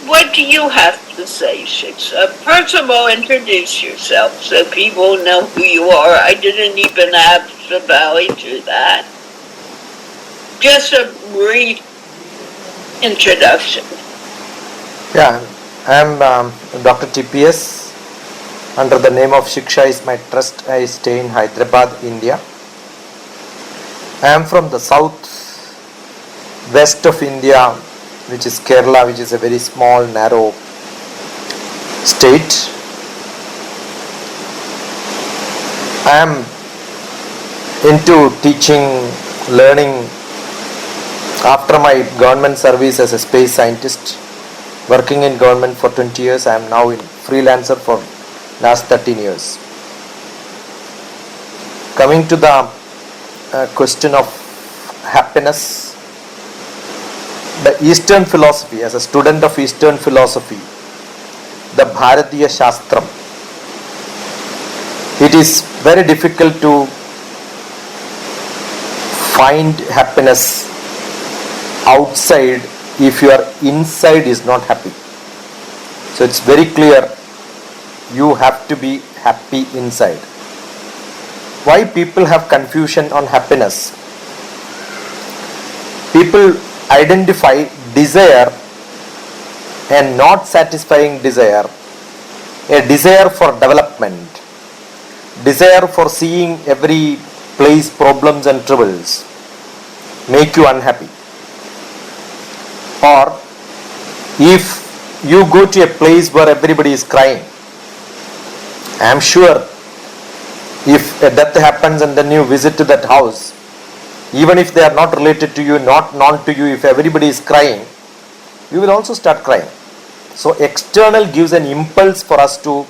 what do you have to say, Shiksha? First of all, introduce yourself so people know who you are. I didn't even have to valley do that. Just a brief introduction. Yeah, I am DrTPS. Under the name of Shiksha is my trust. I stay in Hyderabad, India. I am from the south west of India, which is Kerala, which is a very small, narrow state. I am into teaching, learning. After my government service as a space scientist, working in government for 20 years, I am now in freelancer for last 13 years. Coming to the question of happiness, the Eastern philosophy, as a student of Eastern philosophy, the Bharatiya Shastram, it is very difficult to find happiness outside if your inside is not happy. So it's very clear, you have to be happy inside. Why people have confusion on happiness? People identify desire and not satisfying desire, a desire for development, desire for seeing every place problems and troubles make you unhappy. Or if you go to a place where everybody is crying, I am sure if a death happens and then you visit to that house, even if they are not related to you, not known to you, if everybody is crying, you will also start crying. So external gives an impulse for us to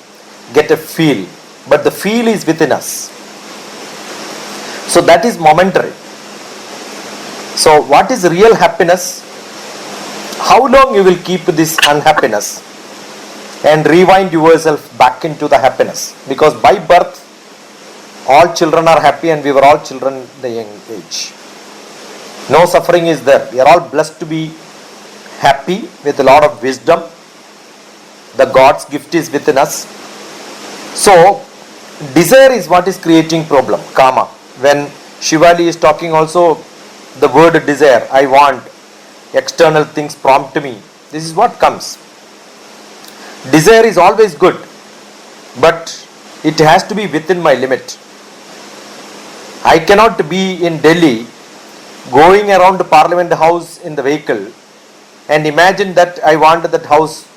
get a feel, but the feel is within us. So that is momentary. So what is real happiness? How long you will keep this unhappiness and rewind yourself back into the happiness? Because by birth, all children are happy and we were all children at the young age. No suffering is there. We are all blessed to be happy with a lot of wisdom. The God's gift is within us. So, desire is what is creating problem, karma. When Shivali is talking also, the word desire, I want, external things prompt me. This is what comes. Desire is always good, but it has to be within my limit. I cannot be in Delhi going around the Parliament House in the vehicle and imagine that I want that house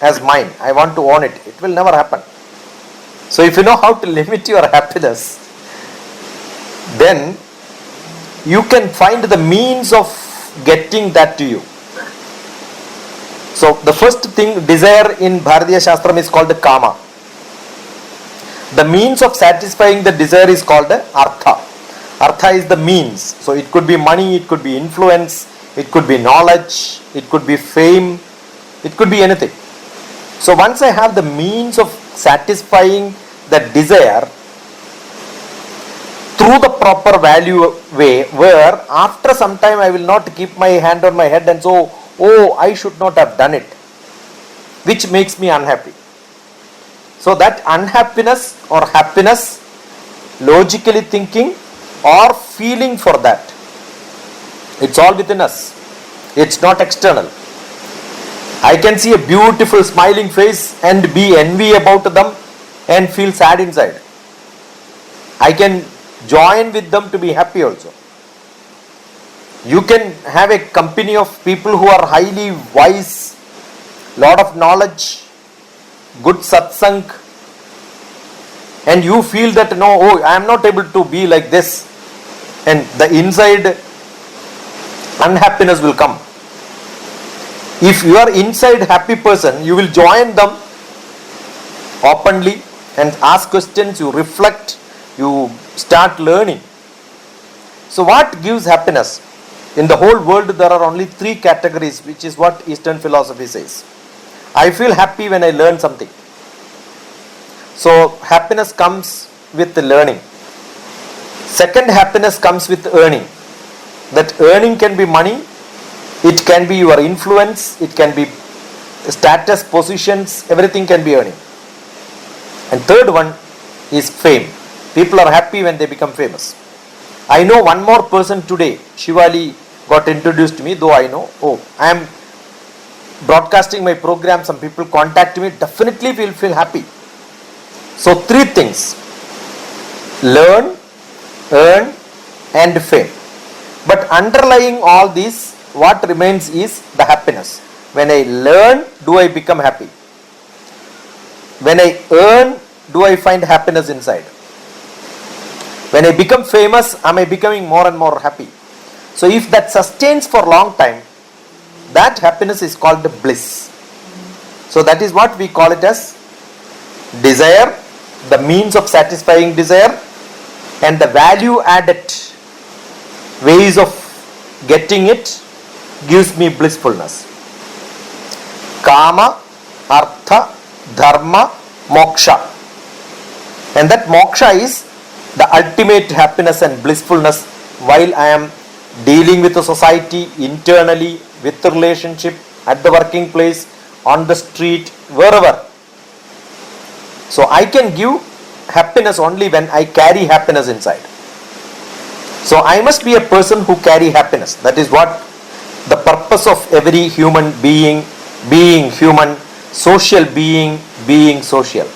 as mine. I want to own it. It will never happen. So if you know how to limit your happiness, then you can find the means of getting that to you. So the first thing, desire in Bharatiya Shastram is called kama. The means of satisfying the desire is called artha. Artha is the means. So it could be money, it could be influence, it could be knowledge, it could be fame, it could be anything. So once I have the means of satisfying the desire through the proper value way, where after some time I will not keep my hand on my head and so, oh, I should not have done it, which makes me unhappy. So that unhappiness or happiness, logically thinking or feeling for that, it's all within us. It's not external. I can see a beautiful smiling face and be envy about them and feel sad inside. I can join with them to be happy also. You can have a company of people who are highly wise, lot of knowledge, good satsang, and you feel that no, oh, I am not able to be like this, and the inside unhappiness will come. If you are inside happy person, you will join them openly and ask questions, you reflect, you start learning. So what gives happiness? In the whole world there are only 3 categories, which is what Eastern philosophy says. I feel happy when I learn something. So happiness comes with the learning. Second, happiness comes with earning. That earning can be money, it can be your influence, it can be status, positions, everything can be earning. And third one is fame. People are happy when they become famous. I know one more person today. Shivali got introduced to me, though I know, I am broadcasting my program, some people contact me, definitely will feel happy. So three things: learn, earn, and fame. But underlying all these, what remains is the happiness. When I learn, do I become happy? When I earn, do I find happiness inside? When I become famous, am I becoming more and more happy? So if that sustains for a long time, that happiness is called bliss. So that is what we call it as desire, the means of satisfying desire, and the value added ways of getting it gives me blissfulness. Kama, Artha, Dharma, Moksha. And that moksha is the ultimate happiness and blissfulness while I am dealing with the society, internally, with the relationship, at the working place, on the street, wherever. So I can give happiness only when I carry happiness inside. So I must be a person who carry happiness. That is what the purpose of every human being human, social being social,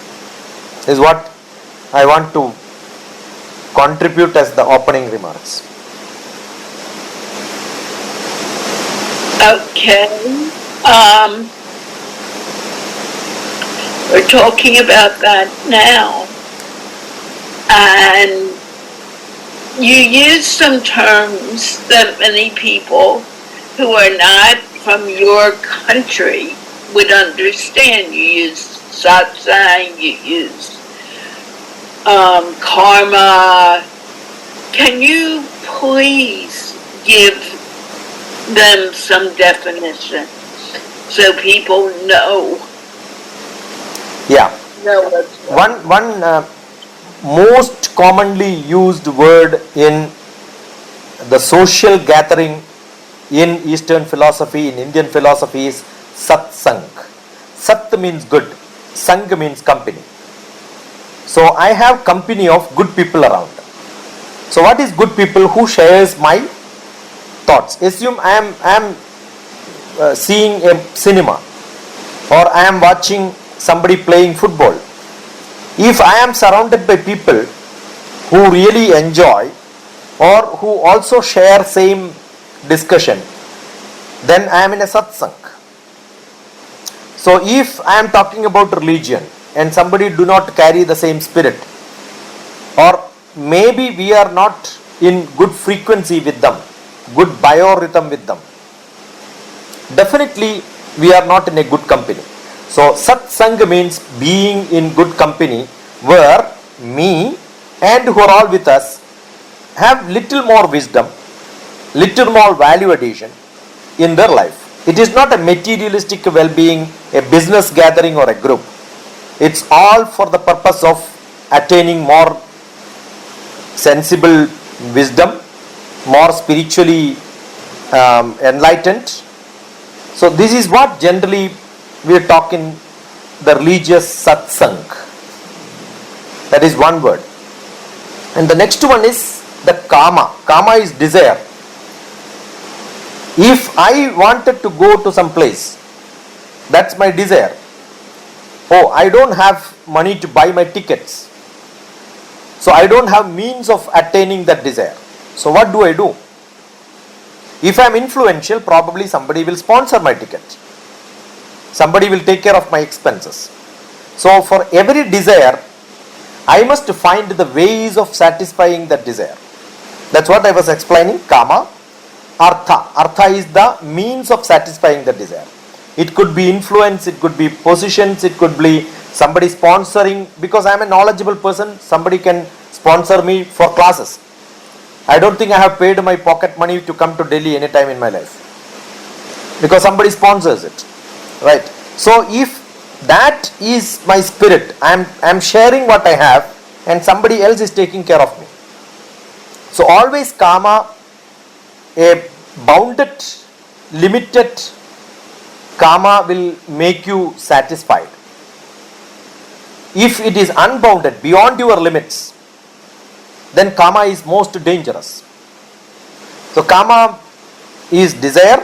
is what I want to contribute as the opening remarks. Okay. We're talking about that now. And you use some terms that many people who are not from your country would understand. You use satsang, you use karma. Can you please give them some definition so people know? Yeah. What's One most commonly used word in the social gathering in Eastern philosophy, in Indian philosophy, is satsang. Sat means good, sang means company. So I have company of good people around. So what is good people? Who shares my thoughts? Assume I am seeing a cinema, or I am watching somebody playing football. If I am surrounded by people who really enjoy or who also share same discussion, then I am in a satsang. So if I am talking about religion and somebody do not carry the same spirit, or maybe we are not in good frequency with them, good biorhythm with them, definitely we are not in a good company. So satsang means being in good company where me and who are all with us have little more wisdom, little more value addition in their life. It is not a materialistic well-being, a business gathering or a group. It's all for the purpose of attaining more sensible wisdom, more spiritually enlightened. So this is what generally we are talking, the religious satsang. That is one word. And the next one is the kama. Kama is desire. If I wanted to go to some place, that's my desire. I don't have money to buy my tickets, so I don't have means of attaining that desire. So what do I do? If I am influential, probably somebody will sponsor my ticket. Somebody will take care of my expenses. So for every desire, I must find the ways of satisfying that desire. That's what I was explaining. Kama, artha. Artha is the means of satisfying the desire. It could be influence, it could be positions, it could be somebody sponsoring. Because I am a knowledgeable person, somebody can sponsor me for classes. I don't think I have paid my pocket money to come to Delhi anytime in my life, because somebody sponsors it, right? So if that is my spirit, I am sharing what I have and somebody else is taking care of me. So always kama, a bounded, limited Kama will make you satisfied. If it is unbounded, beyond your limits, then Kama is most dangerous. So Kama is desire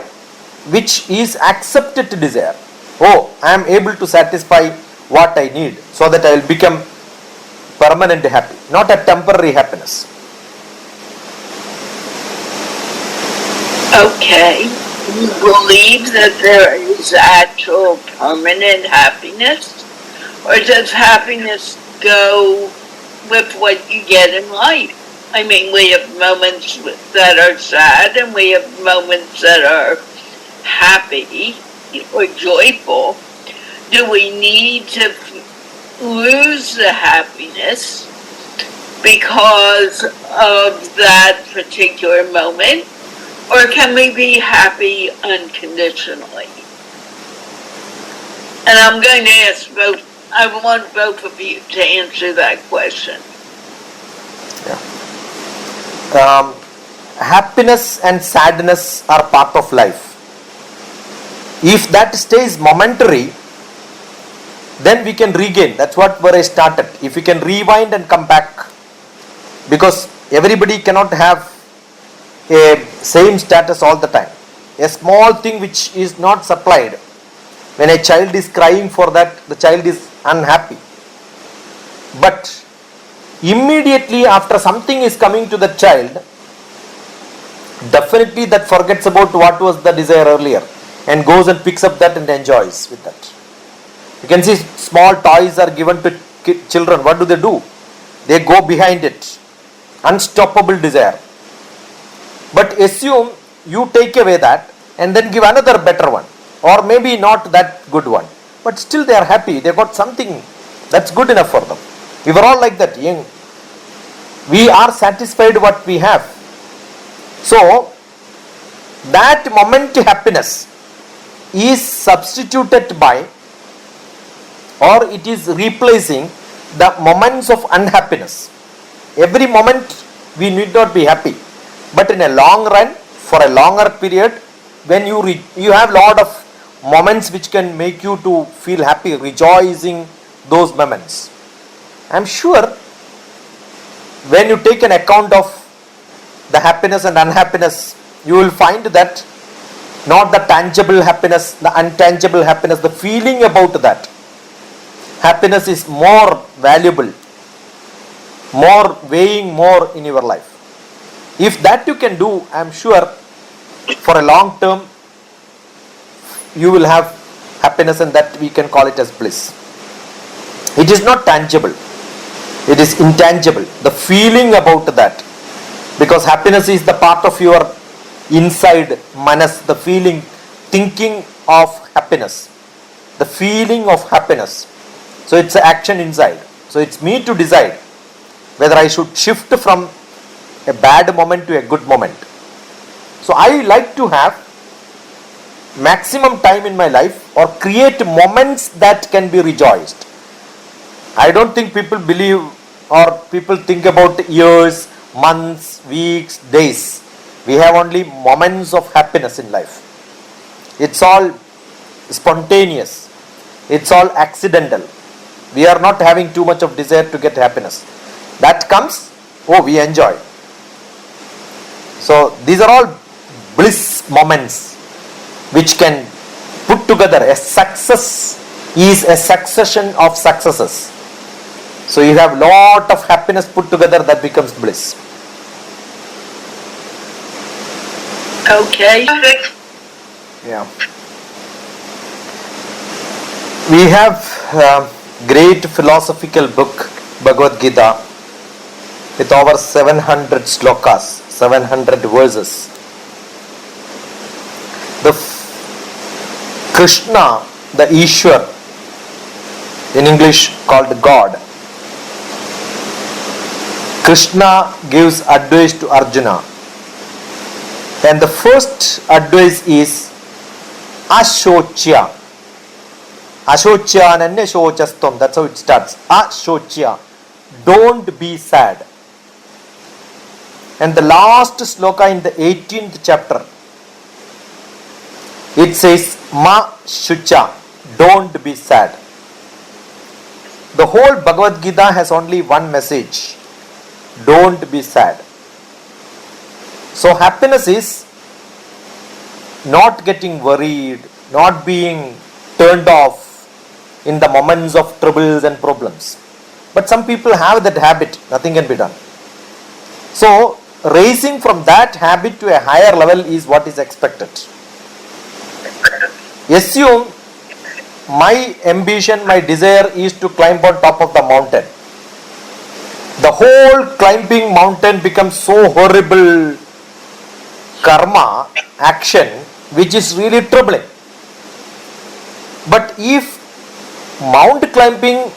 which is accepted desire. Oh, I am able to satisfy what I need so that I will become permanent happy, not a temporary happiness. Okay. You believe that there is actual permanent happiness? Or does happiness go with what you get in life? I mean, we have moments that are sad and we have moments that are happy or joyful. Do we need to lose the happiness because of that particular moment? Or can we be happy unconditionally? And I'm going to ask both, I want both of you to answer that question. Happiness and sadness are part of life. If that stays momentary, then we can regain. That's what where I started. If we can rewind and come back, because everybody cannot have a same status all the time. A small thing which is not supplied, when a child is crying for that, the child is unhappy. But immediately after something is coming to the child, definitely that forgets about what was the desire earlier and goes and picks up that and enjoys with that. You can see small toys are given to children. What do? They go behind it. Unstoppable desire. But assume you take away that and then give another better one, or maybe not that good one, but still they are happy. They got something that's good enough for them. We were all like that. We are satisfied what we have. So that moment happiness is substituted by, or it is replacing the moments of unhappiness. Every moment we need not be happy, but in a long run, for a longer period, when you have lot of moments which can make you to feel happy, rejoicing those moments. I am sure when you take an account of the happiness and unhappiness, you will find that not the tangible happiness, the intangible happiness, the feeling about that happiness is more valuable, more weighing more in your life. If that you can do, I am sure for a long term you will have happiness, and that we can call it as bliss. It is not tangible, it is intangible, the feeling about that, because happiness is the part of your inside manas, the feeling, thinking of happiness, the feeling of happiness. So it's an action inside. So it's me to decide whether I should shift from a bad moment to a good moment. So I like to have maximum time in my life or create moments that can be rejoiced. I don't think people believe or people think about years, months, weeks, days. We have only moments of happiness in life. It's all spontaneous. It's all accidental. We are not having too much of desire to get happiness. That comes, we enjoy. So these are all bliss moments which can put together. A success is a succession of successes. So you have lot of happiness put together, that becomes bliss. Okay. Yeah. We have great philosophical book, Bhagavad Gita, with over 700 slokas, 700 verses. The Krishna, the Ishwar, in English called God, Krishna gives advice to Arjuna. And the first advice is Ashochya. Ashochya nanya shochastam. That's how it starts. Ashochya. Don't be sad. And the last sloka in the 18th chapter It says ma shucha, don't be sad. The whole Bhagavad Gita has only one message: don't be sad. So happiness is not getting worried, not being turned off in the moments of troubles and problems. But some people have that habit, nothing can be done. So raising from that habit to a higher level is what is expected. Assume my ambition, my desire is to climb on top of the mountain. The whole climbing mountain becomes so horrible karma action which is really troubling. But if mount climbing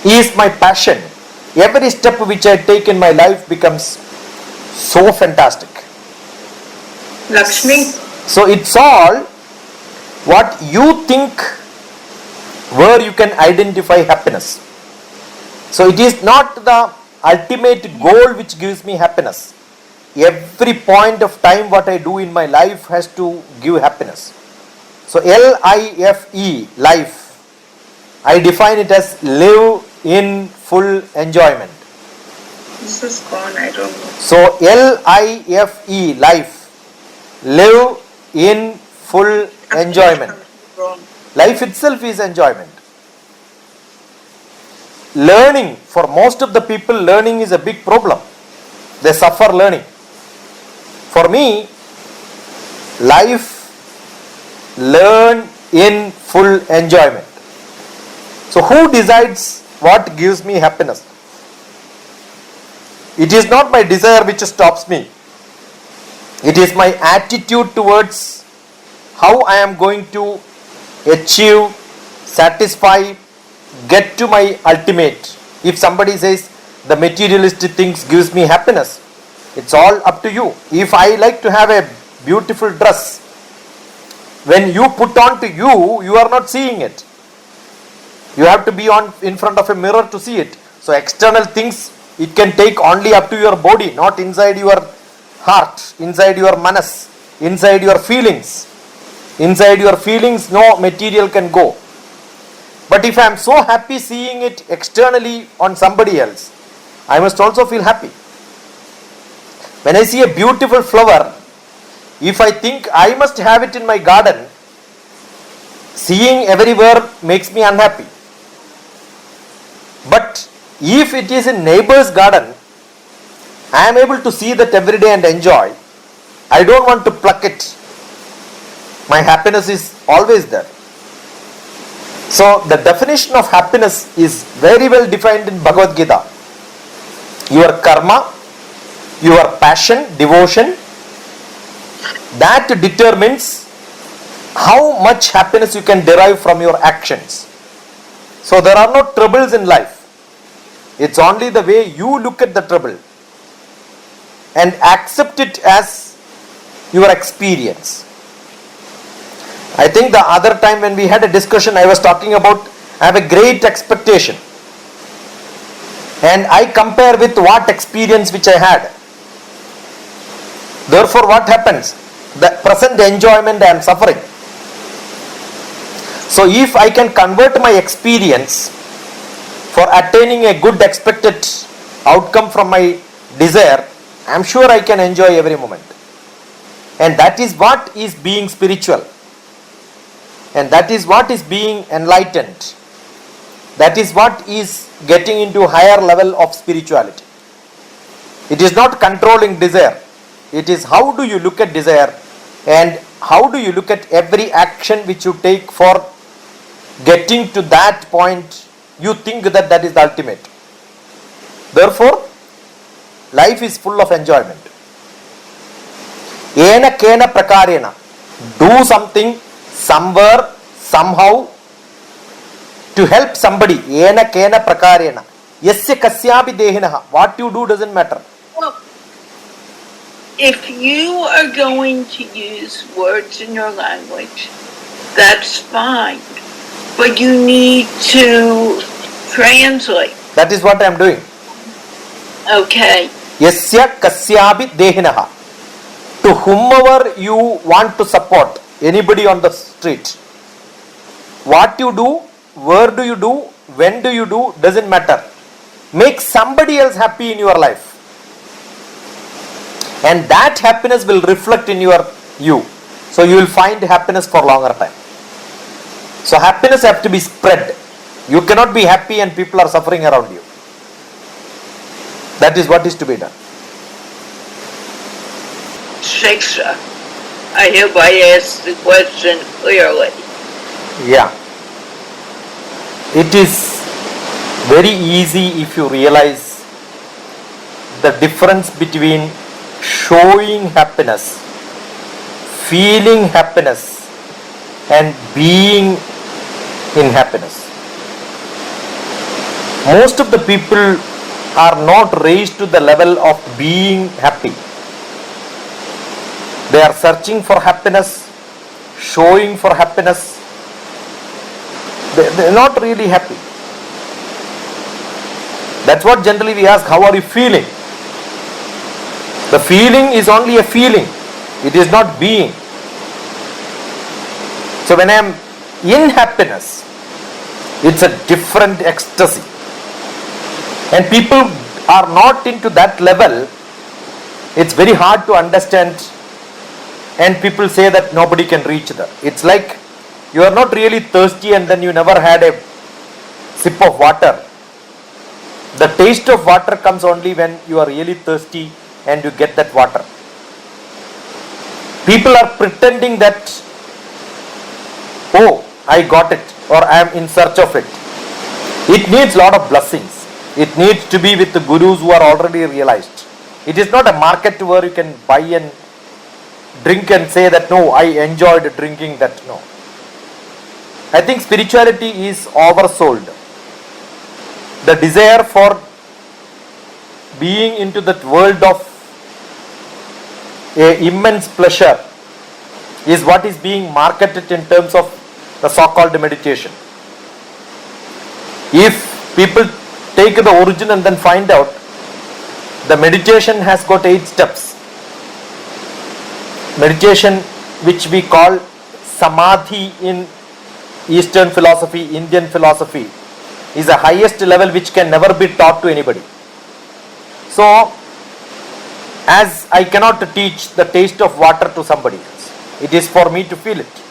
is my passion, every step which I take in my life becomes so fantastic. Lakshmi? So it's all what you think, where you can identify happiness. So it is not the ultimate goal which gives me happiness. Every point of time what I do in my life has to give happiness. So LIFE, life, I define it as live in full enjoyment. This is gone, I don't know. So LIFE, life, live in full enjoyment. Life itself is enjoyment. Learning, for most of the people, learning is a big problem. They suffer learning. For me, life, learn in full enjoyment. So who decides what gives me happiness? It is not my desire which stops me. It is my attitude towards how I am going to achieve, satisfy, get to my ultimate. If somebody says the materialistic things gives me happiness, it's all up to you. If I like to have a beautiful dress, when you put on to you, you are not seeing it. You have to be in front of a mirror to see it. So external things, it can take only up to your body, not inside your heart, inside your manas, inside your feelings. Inside your feelings, no material can go. But if I am so happy seeing it externally on somebody else, I must also feel happy. When I see a beautiful flower, if I think I must have it in my garden, seeing everywhere makes me unhappy. But if it is in neighbor's garden, I am able to see that every day and enjoy. I don't want to pluck it. My happiness is always there. So the definition of happiness is very well defined in Bhagavad Gita. Your karma, your passion, devotion, that determines how much happiness you can derive from your actions. So there are no troubles in life. It's only the way you look at the trouble and accept it as your experience. I think the other time when we had a discussion, I was talking about I have a great expectation. And I compare with what experience which I had. Therefore what happens? The present enjoyment I am suffering. So if I can convert my experience for attaining a good expected outcome from my desire, I am sure I can enjoy every moment. And that is what is being spiritual. And that is what is being enlightened. That is what is getting into higher level of spirituality. It is not controlling desire. It is how do you look at desire and how do you look at every action which you take for getting to that point. You think that that is the ultimate. Therefore, life is full of enjoyment. Ena kena prakarena. Do something somewhere, somehow, to help somebody. Ena kena prakarena. Yasya kasyapi dehinaha. What you do doesn't matter. Well, if you are going to use words in your language, that's fine. But you need to translate. That is what I am doing. Okay. Yasya kasyapi dehinaha. To whomever you want to support, anybody on the street. What you do, where do you do, when do you do, doesn't matter. Make somebody else happy in your life. And that happiness will reflect in you. So you will find happiness for longer time. So happiness has to be spread. You cannot be happy and people are suffering around you. That is what is to be done. Shiksha. I hope I asked the question clearly. Yeah. It is very easy if you realize the difference between showing happiness, feeling happiness, and being in happiness. Most of the people are not raised to the level of being happy. They are searching for happiness, showing for happiness. They are not really happy. That's what generally we ask, how are you feeling? The feeling is only a feeling. It is not being. So when I am in happiness, it's a different ecstasy. And people are not into that level. It's very hard to understand. And people say that nobody can reach there. It's like you are not really thirsty and then you never had a sip of water. The taste of water comes only when you are really thirsty and you get that water. People are pretending that, oh, I got it, or I am in search of it. It needs a lot of blessings. It needs to be with the gurus who are already realized. It is not a market where you can buy and drink and say that, no, I enjoyed drinking that. No. I think spirituality is oversold. The desire for being into that world of immense pleasure is what is being marketed in terms of the so-called meditation. If people take the origin and then find out, the meditation has got 8 steps. Meditation, which we call samadhi in Eastern philosophy, Indian philosophy, is the highest level which can never be taught to anybody. So, as I cannot teach the taste of water to somebody else, it is for me to feel it.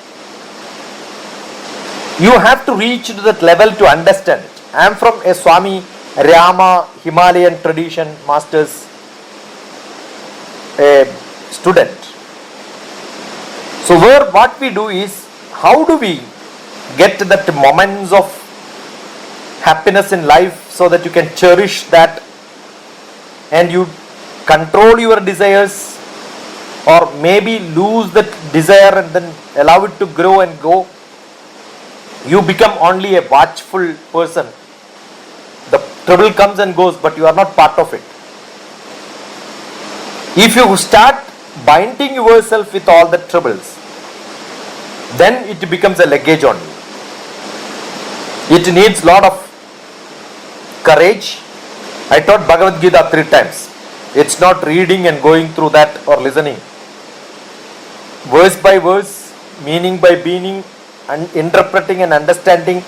You have to reach to that level to understand it. I am from a Swami Rama Himalayan tradition master's student. So where what we do is, how do we get that moments of happiness in life so that you can cherish that and you control your desires, or maybe lose that desire and then allow it to grow and go. You become only a watchful person. The trouble comes and goes, but you are not part of it. If you start binding yourself with all the troubles, then it becomes a luggage on you. It needs lot of courage. I taught Bhagavad Gita 3 times. It's not reading and going through that or listening. Verse by verse, meaning by meaning, and interpreting and understanding.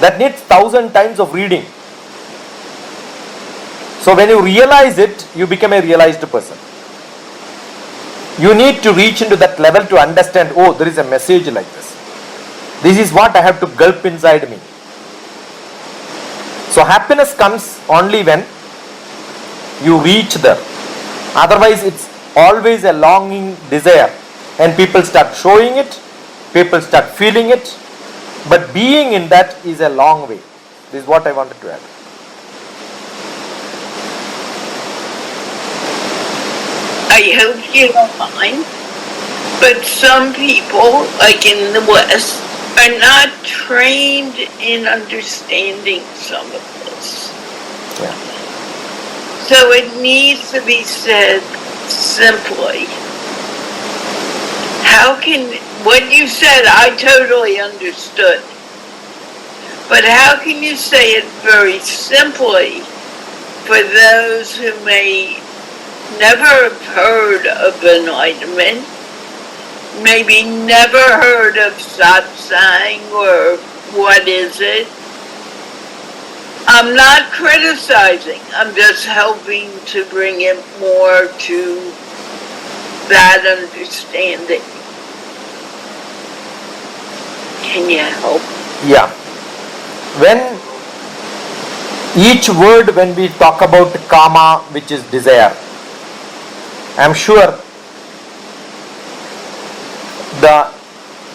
That needs 1,000 times of reading. So when you realize it, you become a realized person. You need to reach into that level to understand, oh, there is a message like this. This is what I have to gulp inside me. So happiness comes only when you reach there. Otherwise, it's always a longing desire. And people start showing it, people start feeling it. But being in that is a long way. This is what I wanted to add. I hope you don't mind, but some people, like in the West, are not trained in understanding some of this. Yeah. So it needs to be said simply. How can, what you said, I totally understood. But how can you say it very simply for those who may never have heard of enlightenment, maybe never heard of satsang or what is it. I'm not criticizing. I'm just helping to bring it more to that understanding. Can you help? Yeah. When each word, when we talk about kama, which is desire, I'm sure the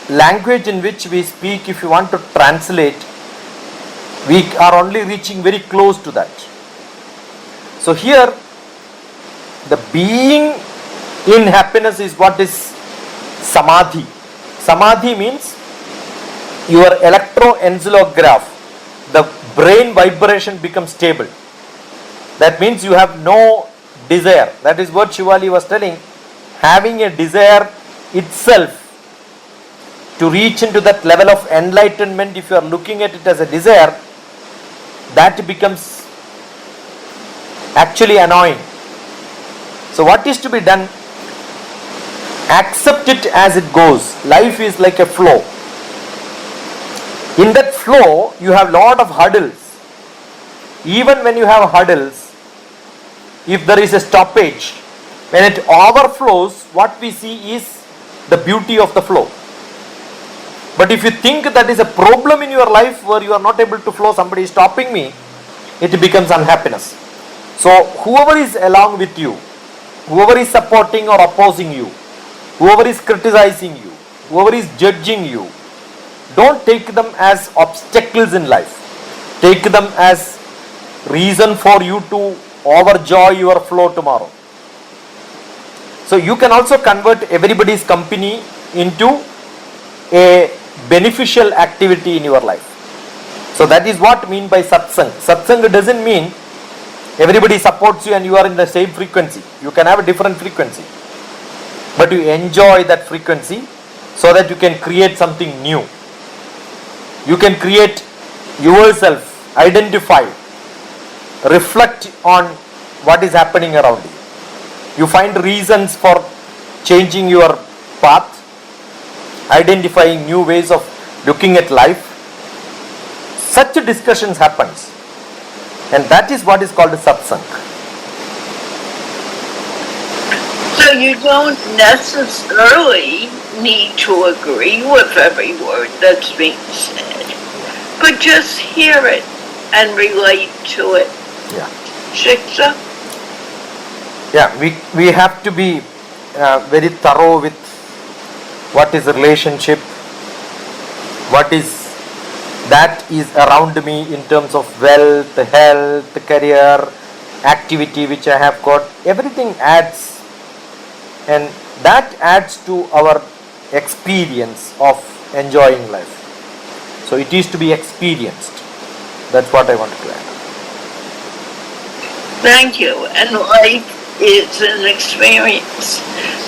language in which we speak, if you want to translate, we are only reaching very close to that. So here, the being in happiness is what is samadhi. Samadhi means your electroencephalograph, the brain vibration becomes stable. That means you have no desire. That is what Shivali was telling. Having a desire itself, to reach into that level of enlightenment, if you are looking at it as a desire, that becomes actually annoying. So what is to be done? Accept it as it goes. Life is like a flow. In that flow, you have lot of hurdles. Even when you have hurdles, if there is a stoppage, when it overflows, what we see is the beauty of the flow. But if you think that is a problem in your life where you are not able to flow, somebody is stopping me, it becomes unhappiness. So whoever is along with you, whoever is supporting or opposing you, whoever is criticizing you, whoever is judging you, don't take them as obstacles in life. Take them as reason for you to overjoy your flow tomorrow. So you can also convert everybody's company into a beneficial activity in your life. So that is what I mean by satsang. Satsang doesn't mean everybody supports you and you are in the same frequency. You can have a different frequency, but you enjoy that frequency so that you can create something new. You can create yourself, identify, reflect on what is happening around you. You find reasons for changing your path, identifying new ways of looking at life. Such discussions happens, and that is what is called satsang. So you don't necessarily need to agree with every word that's being said, but just hear it and relate to it. Yeah. Shiksha? Yeah, we have to be very thorough with what is relationship, what is that is around me in terms of wealth, health, career, activity which I have got. Everything adds, and that adds to our experience of enjoying life. So it is to be experienced. That's what I wanted to add. Thank you. And life is an experience.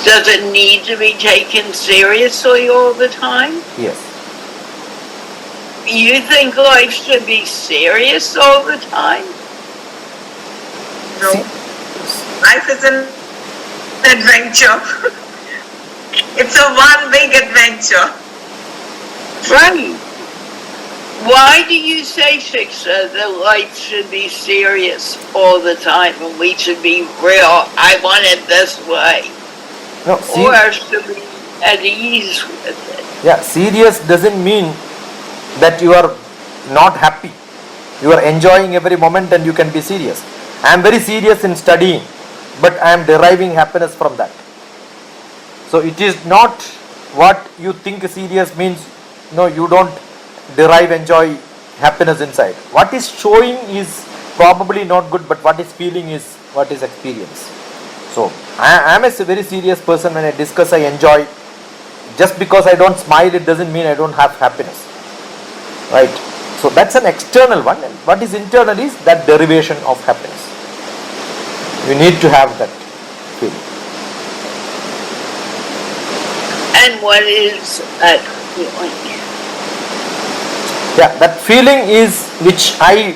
Does it need to be taken seriously all the time? Yes. You think life should be serious all the time? No. Life is an adventure. It's a one big adventure. Right. Why do you say, Shiksha, that life should be serious all the time and we should be real? I want it this way. No, Or should be at ease with it? yeah, serious doesn't mean that you are not happy. You are enjoying every moment and you can be serious. I am very serious in studying, but I am deriving happiness from that. So it is not what you think serious means. No, you don't derive, enjoy happiness inside. What is showing is probably not good, but what is feeling is what is experience. So I am a very serious person. When I discuss, I enjoy. Just because I don't smile, it doesn't mean I don't have happiness. Right? So that's an external one, and what is internal is that derivation of happiness. You need to have that feeling. And what is that feeling? Yeah, that feeling is which I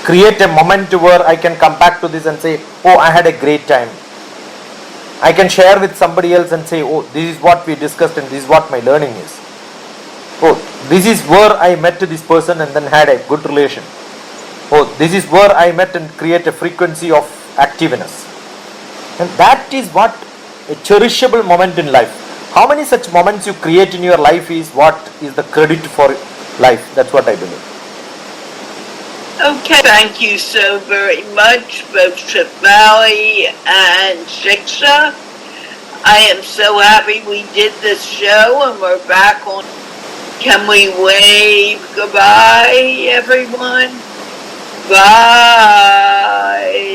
create a moment where I can come back to this and say, oh, I had a great time. I can share with somebody else and say, oh, this is what we discussed and this is what my learning is. Oh, this is where I met this person and then had a good relation. Oh, this is where I met and create a frequency of activeness. And that is what a cherishable moment in life. How many such moments you create in your life is what is the credit for life. That's what I believe. Okay, thank you so very much, both Shefali and Shiksha. I am so happy we did this show and we're back on. Can we wave goodbye, everyone? Bye.